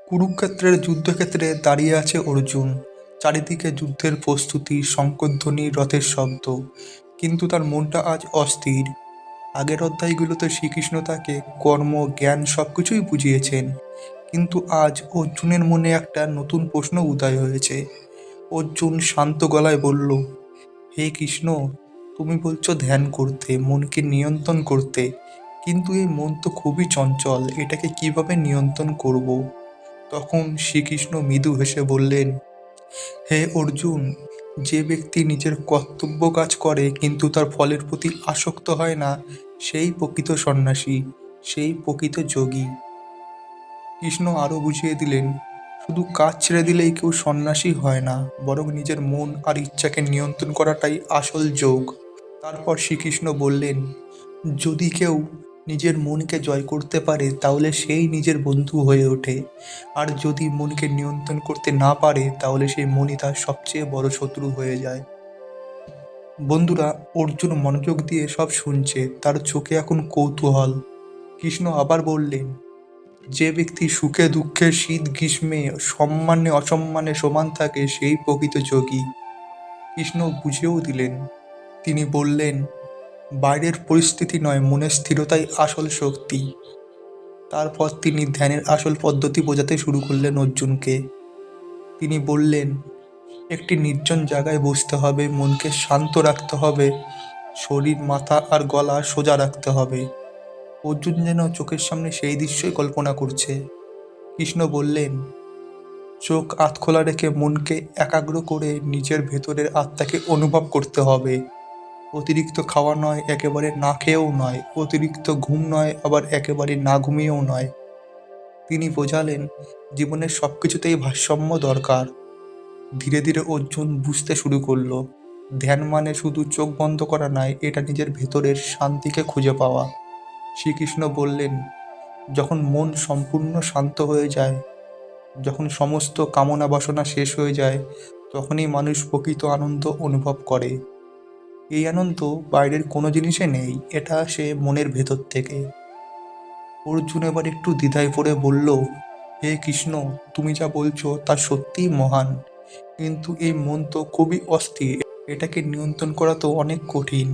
কুরুক্ষেত্রের যুদ্ধক্ষেত্রে দাঁড়িয়ে আছে অর্জুন। চারিদিকে যুদ্ধের প্রস্তুতি, শঙ্খধ্বনি, রথের শব্দ। কিন্তু তার মনটা আজ অস্থির। আগের অধ্যায়গুলোতে শ্রীকৃষ্ণ তাকে কর্ম, জ্ঞান সবকিছুই বুঝিয়েছেন। কিন্তু আজ অর্জুনের মনে একটা নতুন প্রশ্ন উদয় হয়েছে। অর্জুন শান্ত গলায় বলল, হে কৃষ্ণ, তুমি বলছো ধ্যান করতে, মনকে নিয়ন্ত্রণ করতে, কিন্তু এই মন তো খুবই চঞ্চল, এটাকে কিভাবে নিয়ন্ত্রণ করব? তখন শ্রীকৃষ্ণ মৃদু হেসে বললেন, হে অর্জুন, যে ব্যক্তি নিজের কর্তব্য কাজ করে কিন্তু তার ফলের প্রতি আসক্ত হয় না, সেই প্রকৃত সন্ন্যাসী, সেই প্রকৃত যোগী। কৃষ্ণ আরও বুঝিয়ে দিলেন, শুধু কাজ ছেড়ে দিলেই কেউ সন্ন্যাসী হয় না, বরং নিজের মন আর ইচ্ছাকে নিয়ন্ত্রণ করাটাই আসল যোগ। তারপর শ্রীকৃষ্ণ বললেন, যদি কেউ নিজের মনকে জয় করতে পারে তাহলে সেই নিজের বন্ধু হয়ে ওঠে, আর যদি মনকে নিয়ন্ত্রণ করতে না পারে তাহলে সেই মনই তার সবচেয়ে বড় শত্রু হয়ে যায়। বন্ধুরা, অর্জুন মনোযোগ দিয়ে সব শুনছে, তার চোখে এখন কৌতূহল। কৃষ্ণ আবার বললেন, যে ব্যক্তি সুখে দুঃখে শীত গ্রীষ্মে সম্মানে অসম্মানে সমান থাকে সেই প্রকৃত যোগী। কৃষ্ণ বুঝিয়েও দিলেন। তিনি বললেন, বাইরের পরিস্থিতি নয়, মনের স্থিরতাই আসল শক্তি। তারপর তিনি ধ্যানের আসল পদ্ধতি বোঝাতে শুরু করলেন অর্জুনকে। তিনি বললেন, একটি নির্জন জায়গায় বসতে হবে, মনকে শান্ত রাখতে হবে, শরীর, মাথা আর গলা সোজা রাখতে হবে। অর্জুন যেন চোখের সামনে সেই দৃশ্যই কল্পনা করছে। কৃষ্ণ বললেন, চোখ আধখোলা রেখে মনকে একাগ্র করে নিজের ভেতরের আত্মাকে অনুভব করতে হবে। অতিরিক্ত খাওয়া নয়, একেবারে না খেয়েও নয়, অতিরিক্ত ঘুম নয়, আবার একেবারে না ঘুমিয়েও নয়। তিনি বোঝালেন, জীবনের সবকিছুতেই ভারসাম্য দরকার। ধীরে ধীরে অর্জুন বুঝতে শুরু করলো, ধ্যান মানে শুধু চোখ বন্ধ করা নয়, এটা নিজের ভেতরের শান্তিকে খুঁজে পাওয়া। শ্রীকৃষ্ণ বললেন, যখন মন সম্পূর্ণ শান্ত হয়ে যায়, যখন সমস্ত কামনা বাসনা শেষ হয়ে যায়, তখনই মানুষ প্রকৃত আনন্দ অনুভব করে। এই আনন্দ বাইরের কোনো জিনিসে নেই, এটা আসে মনের ভেতর থেকে। অর্জুন এবার একটু দ্বিধায় পড়ে বলল, হে কৃষ্ণ, তুমি যা বলছো তা সত্যিই মহান, কিন্তু এই মন তো খুবই অস্থির, এটাকে নিয়ন্ত্রণ করা তো অনেক কঠিন।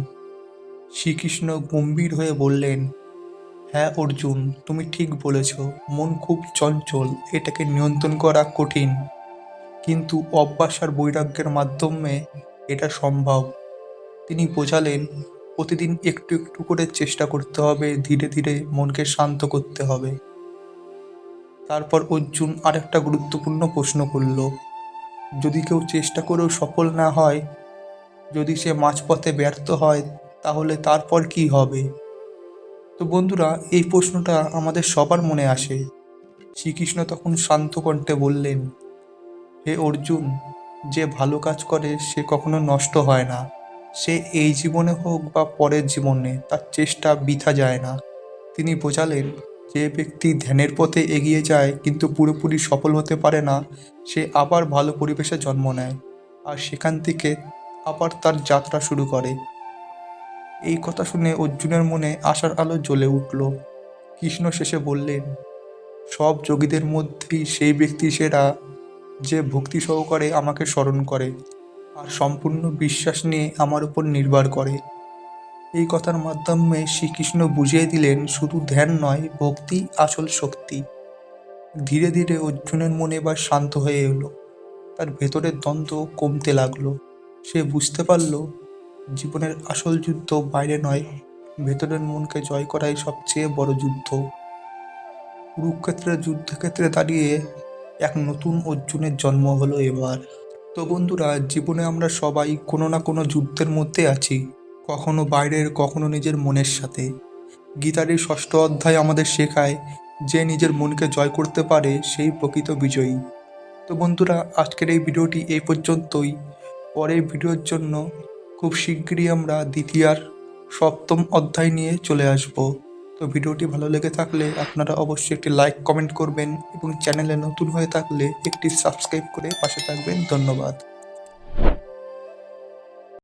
শ্রীকৃষ্ণ গম্ভীর হয়ে বললেন, হ্যাঁ অর্জুন, তুমি ঠিক বলেছ, মন খুব চঞ্চল, এটাকে নিয়ন্ত্রণ করা কঠিন, কিন্তু অভ্যাস আর বৈরাগ্যের মাধ্যমে এটা সম্ভব। তিনি বোঝালেন, প্রতিদিন একটু একটু করে চেষ্টা করতে হবে, ধীরে ধীরে মনকে শান্ত করতে হবে। তারপর অর্জুন আরেকটা গুরুত্বপূর্ণ প্রশ্ন করল, যদি কেউ চেষ্টা করেও সফল না হয়, যদি সে মাঝপথে ব্যর্থ হয়, তাহলে তারপর কি হবে? তো বন্ধুরা, এই প্রশ্নটা আমাদের সবার মনে আসে। শ্রীকৃষ্ণ তখন শান্ত কণ্ঠে বললেন, হে অর্জুন, যে ভালো কাজ করে সে কখনো নষ্ট হয় না। সে এই জীবনে হোক বা পরের জীবনে, তার চেষ্টা বৃথা যায় না। তিনি বোঝালেন, যে ব্যক্তি ধ্যানের পথে এগিয়ে যায় কিন্তু পুরোপুরি সফল হতে পারে না, সে আবার ভালো পরিবেশে জন্ম নেয়, আর সেখান থেকে আবার তার যাত্রা শুরু করে। এই কথা শুনে অর্জুনের মনে আশার আলো জ্বলে উঠল। কৃষ্ণ শেষে বললেন, সব যোগীদের মধ্যেই সেই ব্যক্তি সেরা, যে ভক্তি সহকারে আমাকে স্মরণ করে আর সম্পূর্ণ বিশ্বাস নিয়ে আমার উপর নির্ভর করে। এই কথার মাধ্যমে শ্রীকৃষ্ণ বুঝিয়ে দিলেন, শুধু ধ্যান নয়, ভক্তি আসল শক্তি। ধীরে ধীরে অর্জুনের মনে এবার শান্ত হয়ে এলো, তার ভেতরের দ্বন্দ্ব কমতে লাগলো। সে বুঝতে পারল, জীবনের আসল যুদ্ধ বাইরে নয়, ভেতরের মনকে জয় করাই সবচেয়ে বড় যুদ্ধ। কুরুক্ষেত্রের যুদ্ধক্ষেত্রে দাঁড়িয়ে এক নতুন অর্জুনের জন্ম হলো এবার। তো বন্ধুরা, জীবনে আমরা সবাই কোনো না কোনো যুদ্ধের মধ্যে আছি, কখনো বাইরের, কখনো নিজের মনের সাথে। গীতার এই 6ষ্ঠ অধ্যায় আমাদের শেখায়, যে নিজের মনকে জয় করতে পারে সেই প্রকৃত বিজয়ী। তো বন্ধুরা, আজকের এই ভিডিওটি এই পর্যন্তই। পরের ভিডিওর জন্য খুব শিগগিরই আমরা দ্বিতীয় আর 7ম অধ্যায় নিয়ে চলে আসব। তো ভিডিওটি ভালো লেগে থাকলে আপনারা অবশ্যই একটি লাইক কমেন্ট করবেন এবং চ্যানেলে নতুন হয়ে থাকলে একটি সাবস্ক্রাইব করে পাশে থাকবেন। ধন্যবাদ।